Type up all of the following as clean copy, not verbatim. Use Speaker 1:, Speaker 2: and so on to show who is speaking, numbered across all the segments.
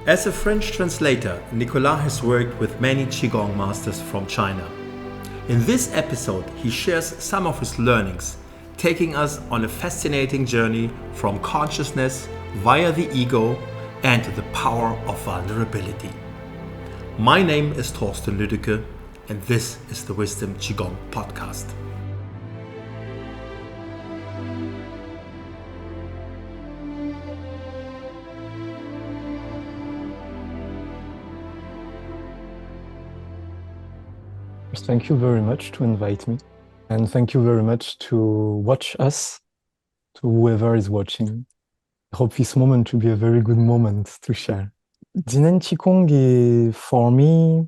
Speaker 1: As a French translator, Nicolas has worked with many Qigong masters from China. In this episode, he shares some of his learnings, taking us on a fascinating journey from consciousness via the ego and the power of vulnerability. My name is Thorsten Lüdecke, and this is the Wisdom Qigong podcast.
Speaker 2: Thank you very much to invite me, and thank you very much to watch us, to whoever is watching. I hope this moment to be a very good moment to share. Zinen Qigong, for me,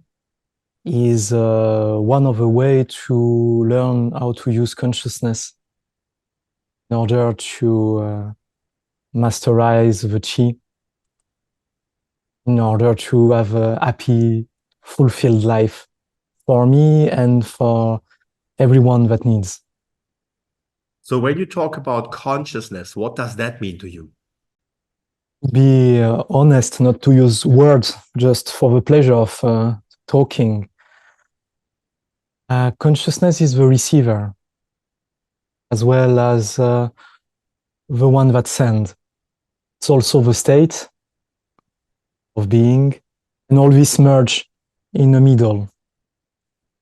Speaker 2: is one of the way to learn how to use consciousness in order to masterize the Qi, in order to have a happy, fulfilled life for me and for everyone that needs.
Speaker 1: So when you talk about consciousness, what does that mean to you?
Speaker 2: Be honest, not to use words just for the pleasure of talking. Consciousness is the receiver as well as the one that sends. It's also the state of being, and all this merge in the middle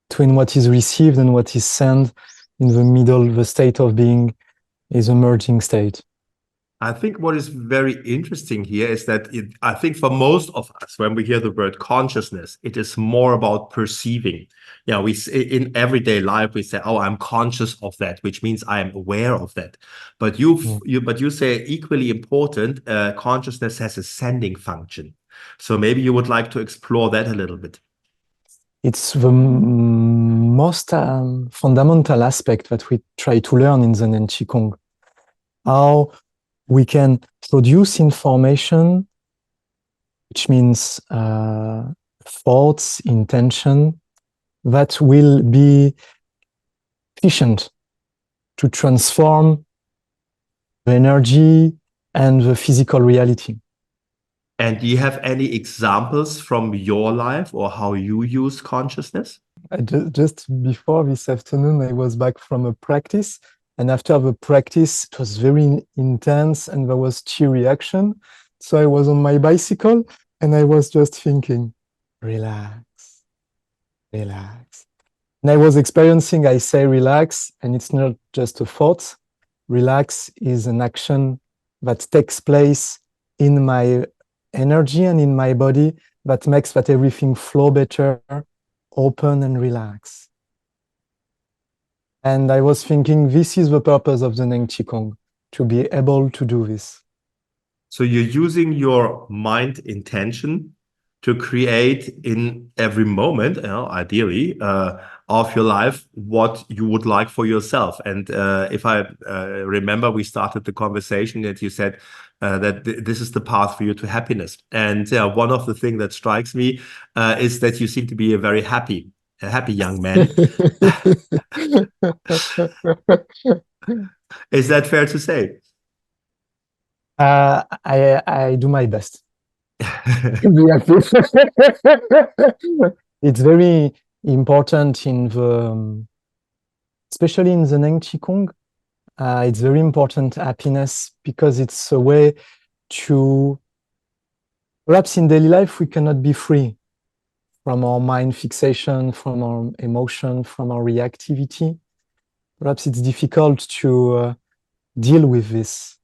Speaker 2: between what is received and what is sent. In the middle, the state of being is a merging state.
Speaker 1: I think what is very interesting here is that I think for most of us, when we hear the word consciousness, it is more about perceiving. Yeah, in everyday life we say, "Oh, I'm conscious of that," which means I am aware of that. But you say equally important, consciousness has a sending function. So maybe you would like to explore that a little bit.
Speaker 2: It's the most fundamental aspect that we try to learn in Zinen Qigong. How we can produce information, which means thoughts, intention, that will be efficient to transform the energy and the physical reality.
Speaker 1: And do you have any examples from your life or how you use consciousness?
Speaker 2: Just before this afternoon, I was back from a practice. And after the practice, it was very intense and there was Qi reaction. So I was on my bicycle and I was just thinking, relax, relax. And I was experiencing, I say relax, and it's not just a thought. Relax is an action that takes place in my energy and in my body that makes that everything flow better, open and relax. And I was thinking, this is the purpose of the Zinen Qigong, to be able to do this.
Speaker 1: So you're using your mind intention to create in every moment, ideally, of your life, what you would like for yourself. And if I remember, we started the conversation that you said that this is the path for you to happiness. And one of the things that strikes me is that you seem to be a happy young man. Is that fair to say?
Speaker 2: I do my best. It's very important in the, especially in the Zinen Qigong, it's very important happiness because it's a way to, perhaps in daily life, we cannot be free from our mind fixation, from our emotion, from our reactivity. Perhaps it's difficult to deal with this.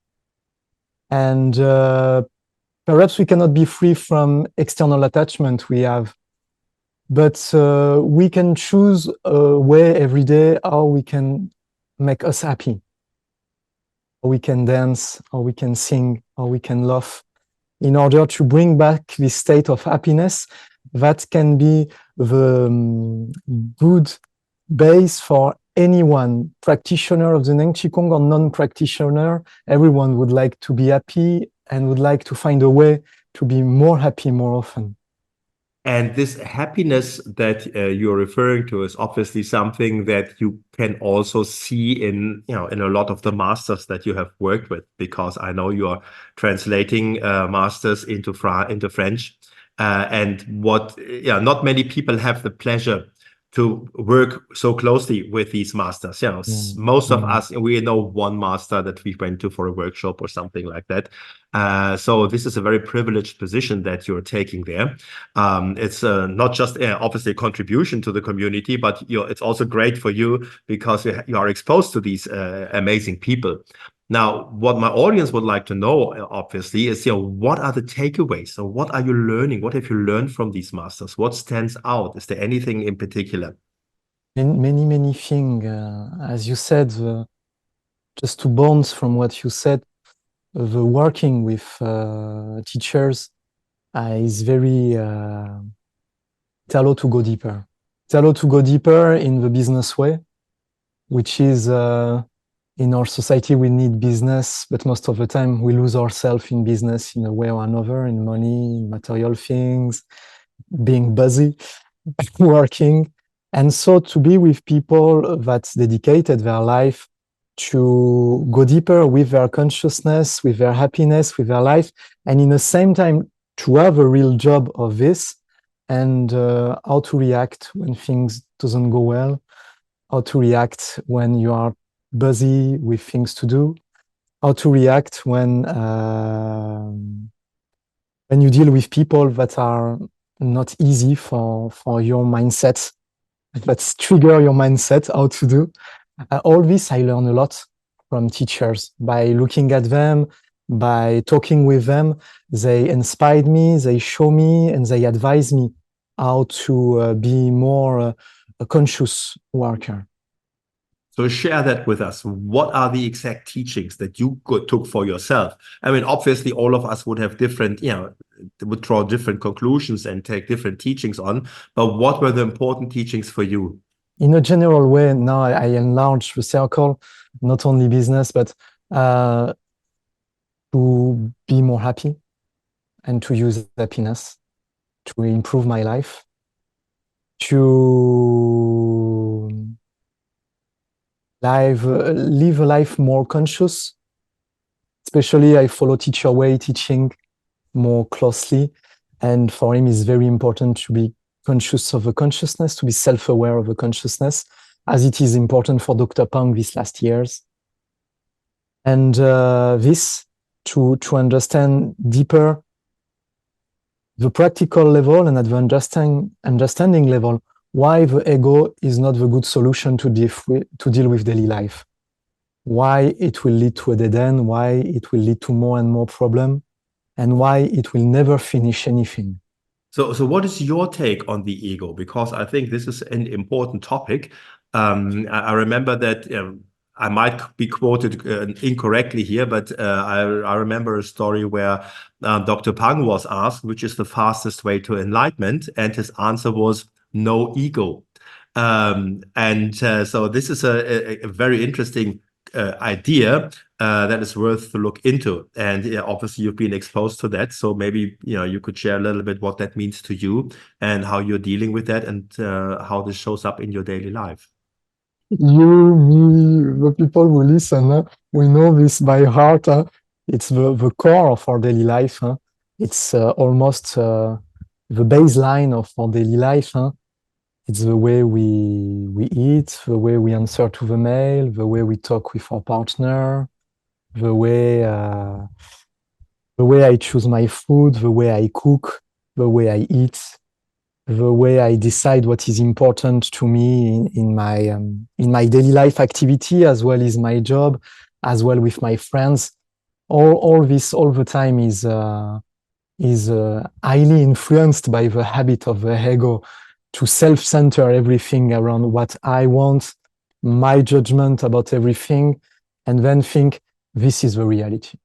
Speaker 2: And perhaps we cannot be free from external attachment we have. But we can choose a way every day how we can make us happy. Or we can dance, or we can sing, or we can laugh, in order to bring back this state of happiness that can be the good base for anyone, practitioner of the Zinen Qigong or non-practitioner. Everyone would like to be happy and would like to find a way to be more happy more often.
Speaker 1: And this happiness that you're referring to is obviously something that you can also see in, in a lot of the masters that you have worked with, because I know you are translating masters into French. And not many people have the pleasure to work so closely with these masters. Most of us, we know one master that we went to for a workshop or something like that. So this is a very privileged position that you're taking there. It's not just obviously a contribution to the community, but it's also great for you because you are exposed to these amazing people. Now, what my audience would like to know, obviously, is what are the takeaways? So, what are you learning? What have you learned from these masters? What stands out? Is there anything in particular?
Speaker 2: Many things. As you said, just to bounce from what you said, the working with teachers is very it's allowed to go deeper. It's allowed to go deeper in the business way, which is in our society we need business, but most of the time we lose ourselves in business in a way or another, in money, in material things, being busy, working. And so to be with people that dedicated their life to go deeper with their consciousness, with their happiness, with their life, and in the same time to have a real job of this, and how to react when things doesn't go well, how to react when you are busy with things to do, how to react when you deal with people that are not easy for your mindset, that trigger your mindset, how to do. All this I learn a lot from teachers by looking at them, by talking with them. They inspired me, they show me, and they advise me how to be more a conscious worker.
Speaker 1: So share that with us. What are the exact teachings that you took for yourself? I mean, obviously, all of us would have different, would draw different conclusions and take different teachings on. But what were the important teachings for you?
Speaker 2: In a general way, now I enlarge the circle, not only business, but to be more happy and to use happiness to improve my life, to live a life more conscious. Especially, I follow Teacher Wei teaching more closely, and for him, it's very important to be conscious of the consciousness, to be self-aware of the consciousness, as it is important for Dr. Pang these last years. And this to understand deeper the practical level and at the understanding level why the ego is not the good solution to deal with daily life, why it will lead to a dead end, why it will lead to more and more problem, and why it will never finish anything.
Speaker 1: So what is your take on the ego? Because I think this is an important topic. I remember that I might be quoted incorrectly here, but I remember a story where Dr. Pang was asked, which is the fastest way to enlightenment? And his answer was no ego. So this is a very interesting idea that is worth to look into. And obviously you've been exposed to that. So maybe, you could share a little bit what that means to you and how you're dealing with that and how this shows up in your daily life.
Speaker 2: You, me, the people who listen, we know this by heart. It's the core of our daily life. It's almost the baseline of our daily life. It's the way we eat, the way we answer to the mail, the way we talk with our partner, the way I choose my food, the way I cook, the way I eat, the way I decide what is important to me in my daily life activity, as well as my job, as well with my friends. All this all the time is highly influenced by the habit of the ego to self-center everything around what I want, my judgment about everything, and then think this is the reality.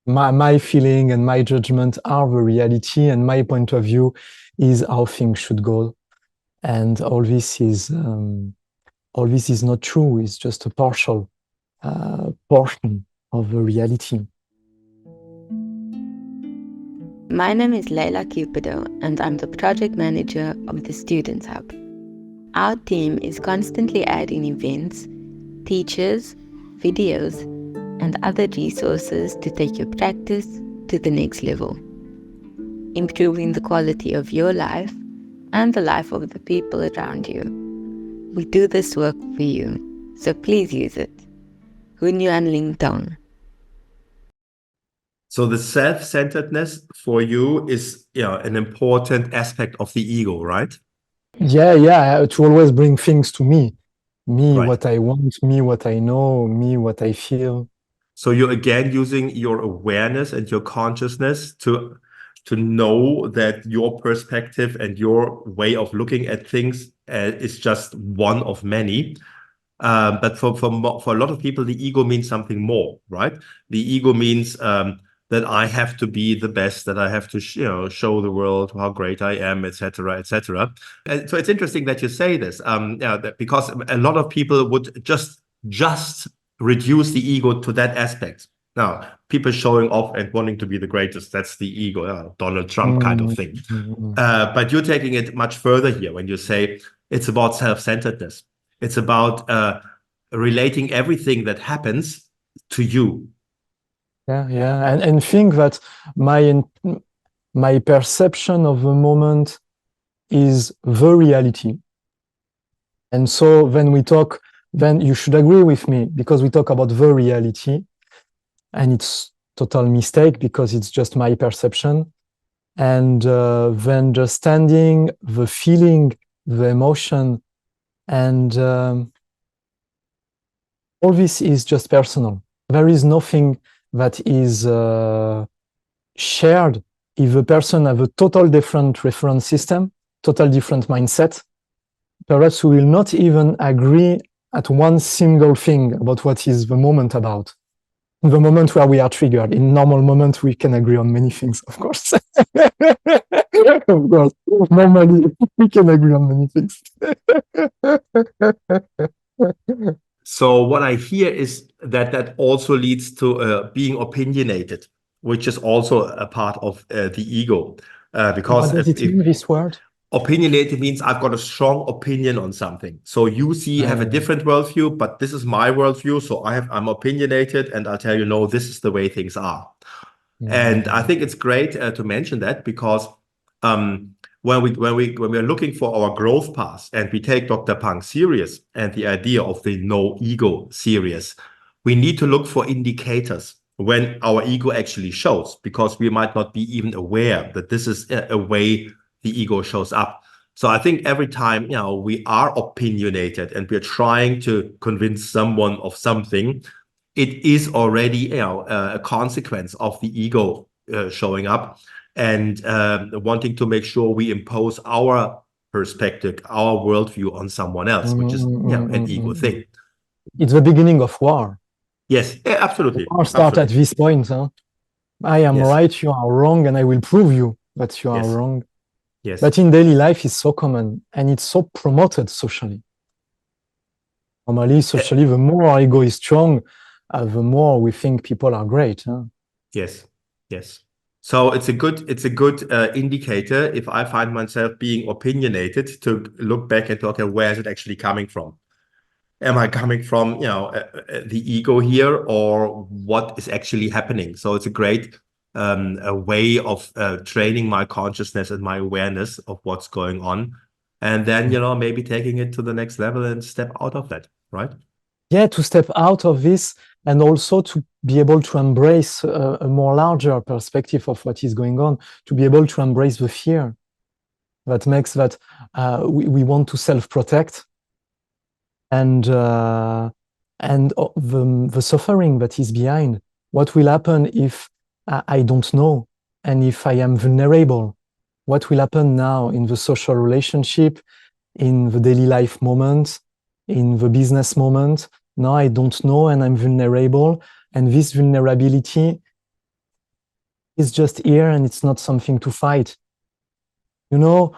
Speaker 2: My feeling and my judgment are the reality, and my point of view is how things should go. And all this is not true. It's just a partial portion of the reality.
Speaker 3: My name is Leila Cupido, and I'm the project manager of the Students Hub. Our team is constantly adding events, teachers, videos, and other resources to take your practice to the next level, improving the quality of your life and the life of the people around you. We do this work for you, so please use it. Hunyuan Ling Tong.
Speaker 1: So the self-centeredness for you is, an important aspect of the ego, right?
Speaker 2: Yeah, to always bring things to me. Me,
Speaker 1: Right.
Speaker 2: what I want, me, what I know, me, what I feel.
Speaker 1: So you're again using your awareness and your consciousness to know that your perspective and your way of looking at things is just one of many. But for a lot of people, the ego means something more, right? The ego means that I have to be the best, that I have to show the world how great I am, etc., etc. And so it's interesting that you say this, because a lot of people would just reduce the ego to that aspect. Now, people showing off and wanting to be the greatest, that's the ego, Donald Trump kind of thing. But you're taking it much further here when you say it's about self-centeredness. It's about relating everything that happens to you.
Speaker 2: Yeah, and think that my perception of the moment is the reality. And so then you should agree with me, because we talk about the reality, and it's total mistake because it's just my perception. And then understanding the feeling, the emotion, and all this is just personal. There is nothing that is shared. If a person has a total different reference system, total different mindset, perhaps we will not even agree at one single thing about what is the moment about. The moment where we are triggered. In normal moment, we can agree on many things, of course. Of course, normally we can agree on many things.
Speaker 1: So what I hear is that also leads to being opinionated, which is also a part of the ego. Because
Speaker 2: what does it mean, this word?
Speaker 1: Opinionated means I've got a strong opinion on something. So you have a different worldview, but this is my worldview. So I'm opinionated, and I'll tell you, no, this is the way things are. And I think it's great to mention that, because when we're looking for our growth path and we take Dr. Pang serious and the idea of the no ego serious, we need to look for indicators when our ego actually shows, because we might not be even aware that this is a way the ego shows up. So I think every time we are opinionated and we're trying to convince someone of something, it is already a consequence of the ego showing up and wanting to make sure we impose our perspective, our worldview on someone else, which is an ego thing.
Speaker 2: It's the beginning of war.
Speaker 1: Yes, absolutely.
Speaker 2: War start at this point. Huh? I am right, you are wrong, and I will prove you that you are wrong.
Speaker 1: Yes.
Speaker 2: But in daily life, it's so common, and it's so promoted socially. Normally, socially, the more our ego is strong, the more we think people are great. Huh?
Speaker 1: Yes. So it's a good indicator if I find myself being opinionated to look back and okay, where is it actually coming from? Am I coming from the ego here, or what is actually happening? So it's a great a way of training my consciousness and my awareness of what's going on, and then maybe taking it to the next level and step out of that, right?
Speaker 2: Yeah, to step out of this, and also to be able to embrace a more larger perspective of what is going on, to be able to embrace the fear that makes that we want to self-protect, and the suffering that is behind. What will happen if I don't know, and if I am vulnerable? What will happen now in the social relationship, in the daily life moment, in the business moment? Now I don't know, and I'm vulnerable, and this vulnerability is just here, and it's not something to fight. To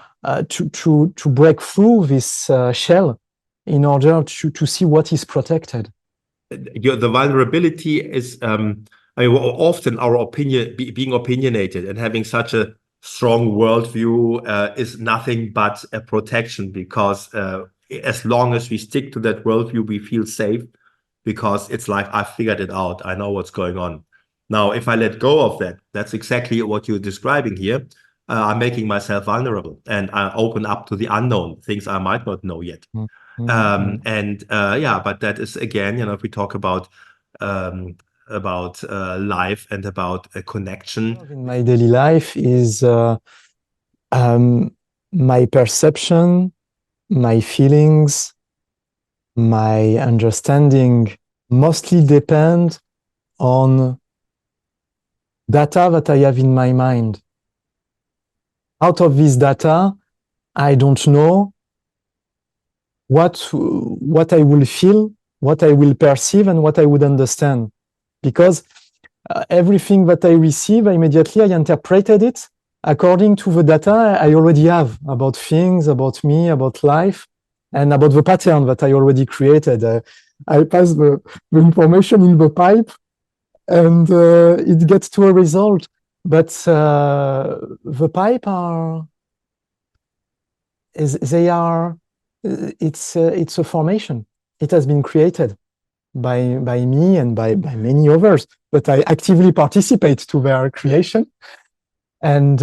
Speaker 2: break through this shell in order to see what is protected.
Speaker 1: The vulnerability is I mean, often our opinion, being opinionated and having such a strong worldview is nothing but a protection, because as long as we stick to that worldview, we feel safe, because it's like, I figured it out. I know what's going on. Now, if I let go of that, that's exactly what you're describing here. I'm making myself vulnerable, and I open up to the unknown, things I might not know yet. Yeah, but that is, again, if we talk about life and about a connection.
Speaker 2: In my daily life is my perception, my feelings, my understanding mostly depend on data that I have in my mind. Out of this data, I don't know what I will feel, what I will perceive, and what I would understand. Because everything that I receive, immediately I interpreted it according to the data I already have about things, about me, about life, and about the pattern that I already created. I pass the information in the pipe, and it gets to a result. But the pipe it's a formation. It has been created by me and by many others, but I actively participate to their creation. And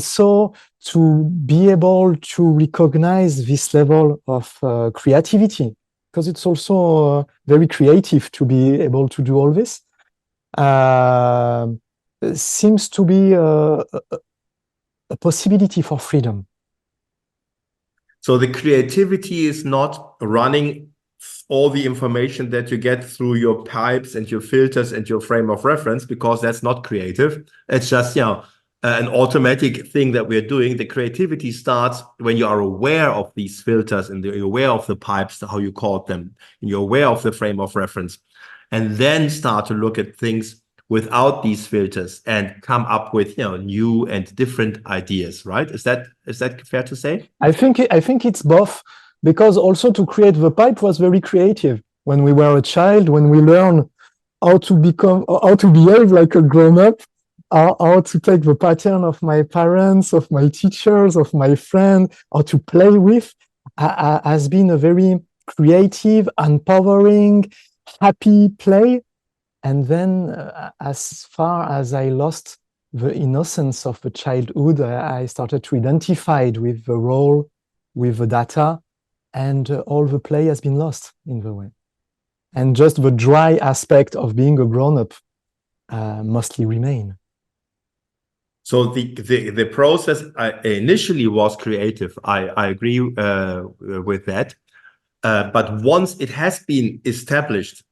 Speaker 2: so to be able to recognize this level of creativity, because it's also very creative to be able to do all this, seems to be a possibility for freedom.
Speaker 1: So the creativity is not running all the information that you get through your pipes and your filters and your frame of reference, because that's not creative. It's just, an automatic thing that we're doing. The creativity starts when you are aware of these filters and you're aware of the pipes, how you called them, and you're aware of the frame of reference, and then start to look at things without these filters and come up with new and different ideas, right? Is that fair to say?
Speaker 2: I think it's both, because also to create the pipe was very creative. When we were a child, when we learn how to behave like a grown-up, how to take the pattern of my parents, of my teachers, of my friend, or to play with, has been a very creative, empowering, happy play. And then as far as I lost the innocence of the childhood, I started to identify with the role, with the data, and all the play has been lost in the way. And just the dry aspect of being a grown-up mostly remain.
Speaker 1: So the process initially was creative. I agree with that. But once it has been established,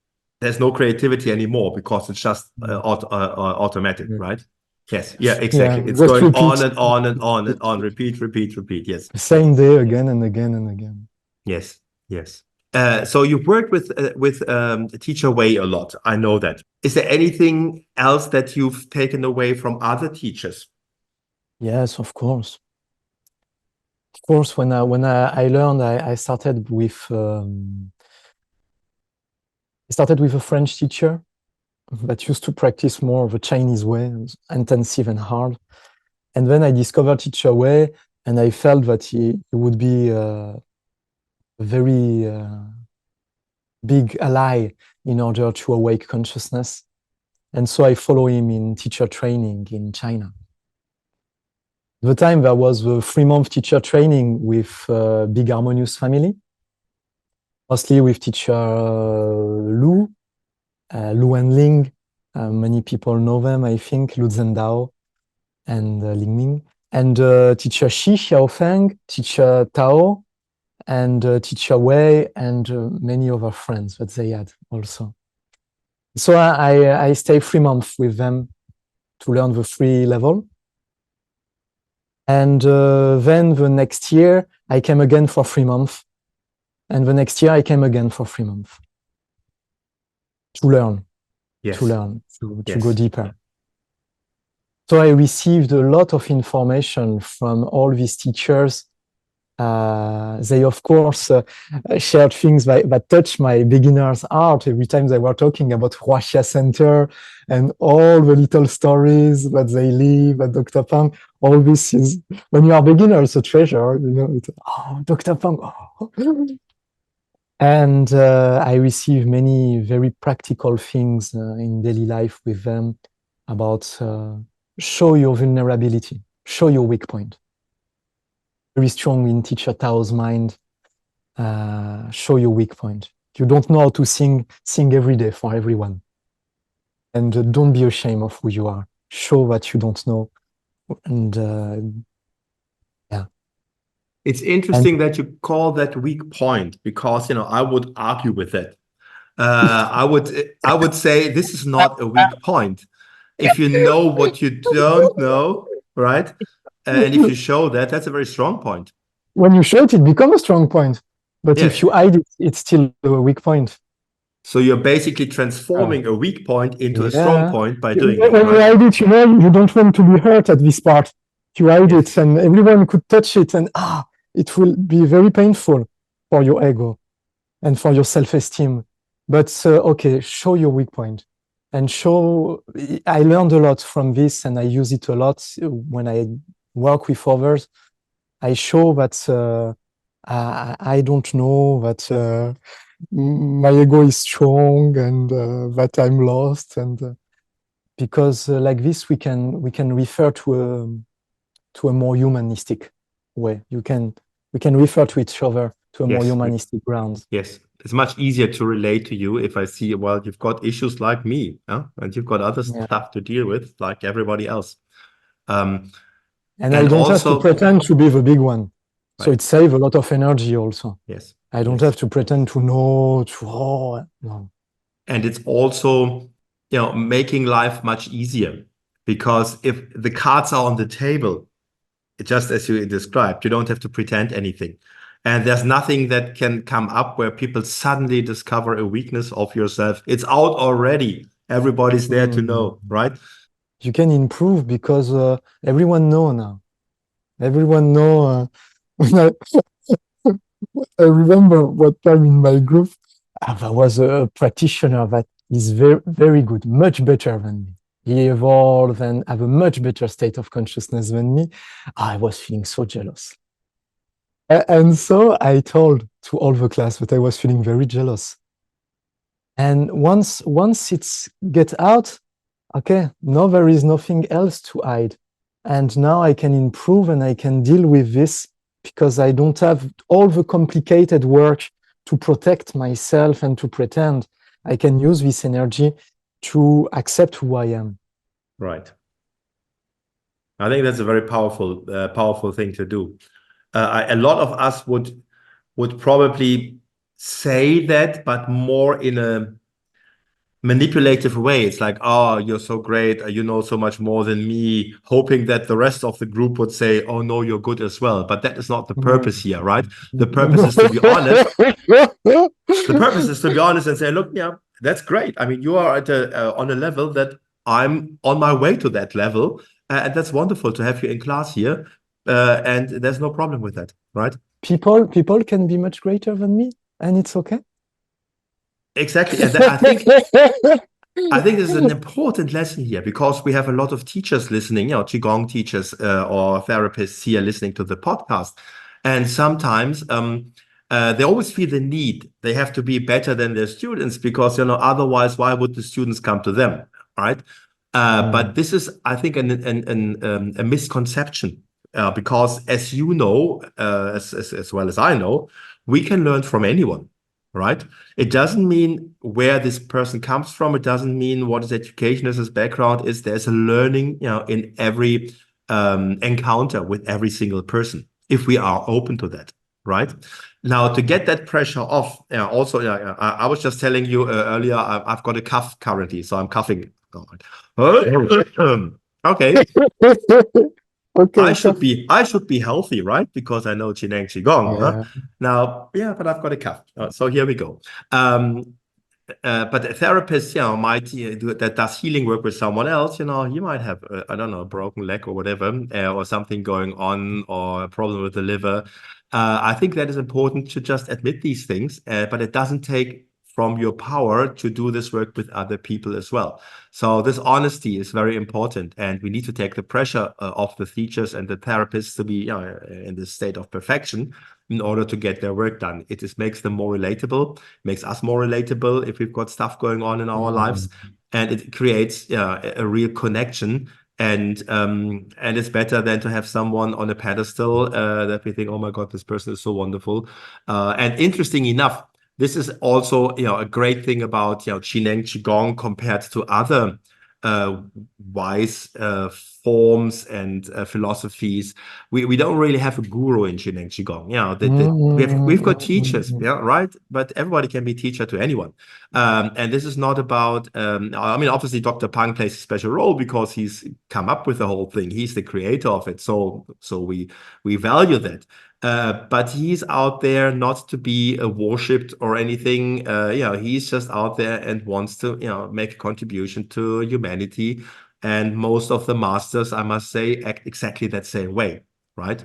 Speaker 1: there's no creativity anymore, because it's just automatic, right? Yes. Yeah, exactly. It's going repeat. On and on and on and on. Repeat. Yes.
Speaker 2: Same day again and again and again.
Speaker 1: Yes. So you've worked with Teacher Wei a lot. I know that. Is there anything else that you've taken away from other teachers?
Speaker 2: Yes, of course. Of course, when I learned, I started with a French teacher that used to practice more of a Chinese way, intensive and hard. And then I discovered Teacher Wei, and I felt that he would be a very big ally in order to awake consciousness. And so I follow him in teacher training in China. At the time, there was the 3-month teacher training with Big Harmonious Family, mostly with teacher Lu and Ling. Many people know them, I think, Lu Zhendao and Ling Ming. And teacher Xi Xiaofeng, teacher Tao, and teacher Wei, and many other friends that they had also. So I stayed 3 months with them to learn the 3 level. And then the next year, I came again for 3 months. And the next year, I came again for 3 months. To learn.
Speaker 1: Yes.
Speaker 2: To go deeper. So I received a lot of information from all these teachers They, of course, shared things that touch my beginner's heart every time they were talking about Huaxia Center and all the little stories that they live at Dr. Pang. All this is, when you are a beginner, it's a treasure, you know. Oh, Dr. Pang. Oh. And I receive many very practical things in daily life with them about show your vulnerability, show your weak point. Very strong in teacher Tao's mind, show your weak point. You don't know how to sing every day for everyone. And don't be ashamed of who you are. Show what you don't know. And yeah.
Speaker 1: It's interesting that you call that weak point, because, you know, I would argue with that. I would say this is not a weak point. If you know what you don't know, right? And if you show that, that's a very strong point.
Speaker 2: When you show it, it becomes a strong point. But
Speaker 1: Yeah.
Speaker 2: if you hide it, it's still a weak point.
Speaker 1: So you're basically transforming a weak point into a
Speaker 2: Yeah.
Speaker 1: strong point by doing
Speaker 2: When
Speaker 1: that,
Speaker 2: you
Speaker 1: right?
Speaker 2: hide it, you know, you don't want to be hurt at this part. You hide
Speaker 1: Yes.
Speaker 2: it, and everyone could touch it, and it will be very painful for your ego and for your self-esteem. But okay, show your weak point and show. I learned a lot from this, and I use it a lot when I work with others. I show that I don't know, that my ego is strong, and that I'm lost, and because like this we can refer to a more humanistic way. We can refer to each other to a more
Speaker 1: Yes.
Speaker 2: humanistic ground.
Speaker 1: Yes, it's much easier to relate to you if I see, well, you've got issues like me, huh? And you've got other
Speaker 2: Yeah.
Speaker 1: stuff to deal with like everybody else.
Speaker 2: And I
Speaker 1: And
Speaker 2: don't have to
Speaker 1: also,
Speaker 2: pretend to be the big one. So
Speaker 1: Right.
Speaker 2: it saves a lot of energy also.
Speaker 1: yes,
Speaker 2: I don't
Speaker 1: yes.
Speaker 2: have to pretend to know, no.
Speaker 1: And it's also, you know, making life much easier, because if the cards are on the table, just as you described, you don't have to pretend anything. And there's nothing that can come up where people suddenly discover a weakness of yourself. It's out already. Everybody's there to know, right?
Speaker 2: You can improve because everyone know now. Everyone know. When I remember what time in my group, there was a practitioner that is very, very good, much better than me. He evolved and have a much better state of consciousness than me. I was feeling so jealous. And so I told to all the class that I was feeling very jealous. And once it's get out, okay, now there is nothing else to hide. And now I can improve and I can deal with this because I don't have all the complicated work to protect myself and to pretend. I can use this energy to accept who I am.
Speaker 1: Right. I think that's a very powerful thing to do. A lot of us would probably say that, but more in a manipulative way. It's like, oh, you're so great, you know so much more than me, hoping that the rest of the group would say, oh no, you're good as well. But that is not the purpose here, right? The purpose is to be honest. The purpose is to be honest and say, look, yeah, that's great. I mean, you are at on a level that I'm on my way to that level, and that's wonderful to have you in class here, and there's no problem with that, right?
Speaker 2: People can be much greater than me, and it's okay.
Speaker 1: Exactly. And I think this is an important lesson here, because we have a lot of teachers listening, you know, Qigong teachers or therapists here listening to the podcast. And sometimes they always feel the need. They have to be better than their students, because, you know, otherwise, why would the students come to them, right? But this is, I think, a misconception, because as you know, as well as I know, we can learn from anyone. Right? It doesn't mean where this person comes from. It doesn't mean what his education is, his background is. There's a learning, you know, in every encounter with every single person, if we are open to that, right? Now, to get that pressure off, also, I was just telling you earlier, I've got a cough currently, so I'm coughing. Okay.
Speaker 2: Okay,
Speaker 1: I should be healthy, right? Because I know Qineng Qigong.
Speaker 2: yeah.
Speaker 1: Huh? Now, yeah, but I've got a cough. So here we go. But a therapist, you know, might do that, does healing work with someone else. You know, he might have, I don't know, a broken leg or whatever, or something going on, or a problem with the liver. I think that is important to just admit these things, but it doesn't take from your power to do this work with other people as well. So this honesty is very important, and we need to take the pressure off the teachers and the therapists to be in this state of perfection in order to get their work done. It just makes them more relatable, makes us more relatable if we've got stuff going on in our lives, and it creates a real connection. And it's better than to have someone on a pedestal that we think, oh my God, this person is so wonderful. And interesting enough, this is also a great thing about Qineng Qigong compared to other wise forms and philosophies. We don't really have a guru in Qineng Qigong. We've got teachers, right? But everybody can be teacher to anyone. And this is not about, I mean, obviously Dr. Pang plays a special role because he's come up with the whole thing. He's the creator of it. So we value that. But he's out there not to be worshipped or anything. He's just out there and wants to, make a contribution to humanity. And most of the masters, I must say, act exactly that same way, right?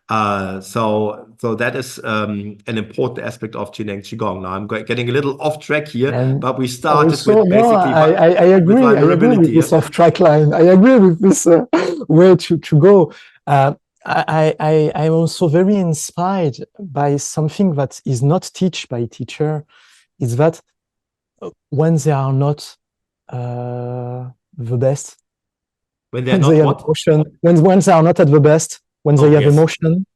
Speaker 1: So that is an important aspect of Qineng Qigong. Now I'm getting a little off track here,
Speaker 2: And
Speaker 1: but we started
Speaker 2: also,
Speaker 1: with basically
Speaker 2: I agree. I agree
Speaker 1: vulnerability.
Speaker 2: with this off-track line. I agree with this way to go. I'm also very inspired by something that is not taught by teacher. Is that when they are not the best,
Speaker 1: When they're
Speaker 2: when they
Speaker 1: not
Speaker 2: have
Speaker 1: what?
Speaker 2: emotion, when they are not at the best, when they have
Speaker 1: yes.
Speaker 2: emotion,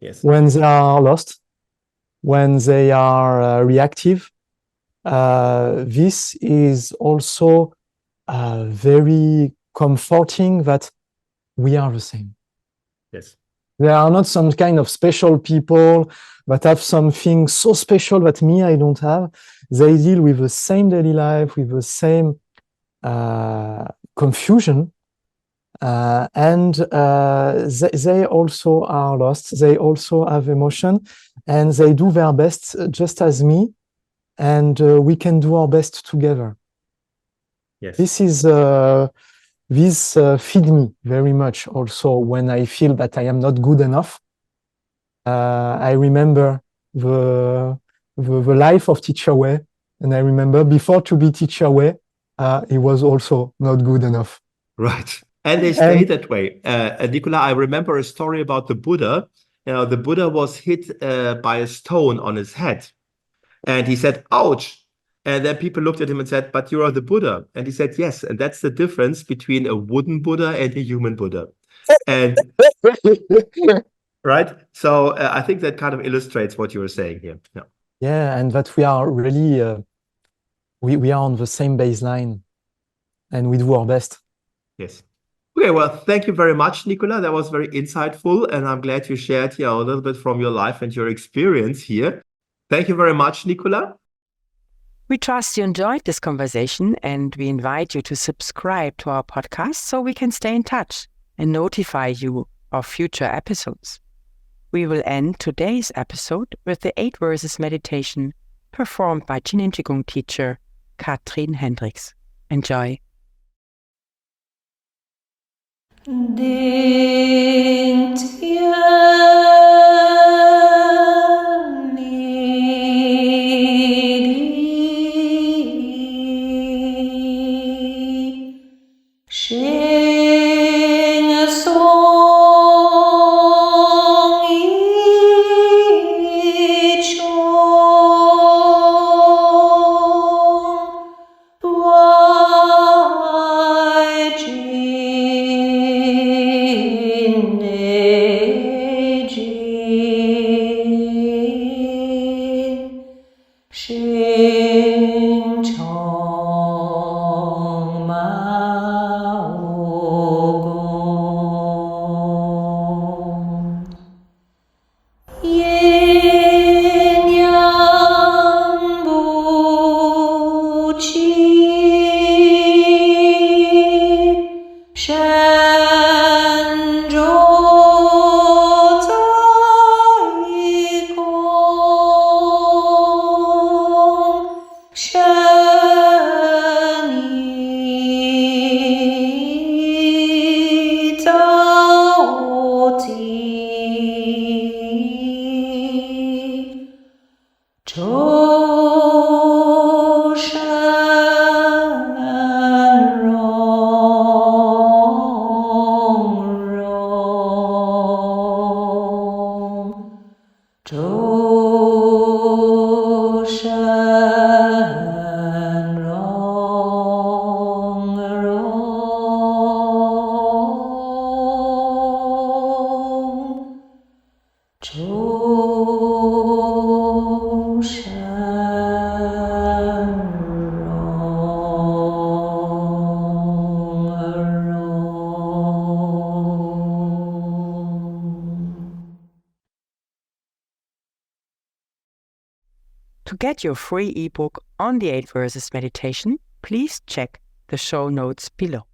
Speaker 1: Yes.
Speaker 2: when they are lost, when they are reactive. This is also very comforting that we are the same.
Speaker 1: Yes.
Speaker 2: There are not some kind of special people that have something so special that me, I don't have. They deal with the same daily life, with the same confusion. And they also are lost. They also have emotion, and they do their best just as me. And we can do our best together.
Speaker 1: Yes.
Speaker 2: This is this feed me very much. Also, when I feel that I am not good enough, I remember the life of Teacher Wei, and I remember before to be Teacher Wei, he was also not good enough.
Speaker 1: Right. And they stay that way. Nicola, I remember a story about the Buddha. The Buddha was hit by a stone on his head. And he said, ouch. And then people looked at him and said, but you are the Buddha. And he said, yes. And that's the difference between a wooden Buddha and a human Buddha. And right. So I think that kind of illustrates what you were saying here. Yeah.
Speaker 2: Yeah, and that we are really, we are on the same baseline, and we do our best.
Speaker 1: Yes. Okay, well, thank you very much, Nicola. That was very insightful, and I'm glad you shared a little bit from your life and your experience here. Thank you very much, Nicola.
Speaker 4: We trust you enjoyed this conversation, and we invite you to subscribe to our podcast so we can stay in touch and notify you of future episodes. We will end today's episode with the 8 verses meditation performed by Qineng Qigong teacher Katrin Hendricks. Enjoy.
Speaker 5: Shen Zhou
Speaker 4: To get your free ebook on the 8 Verses meditation, please check the show notes below.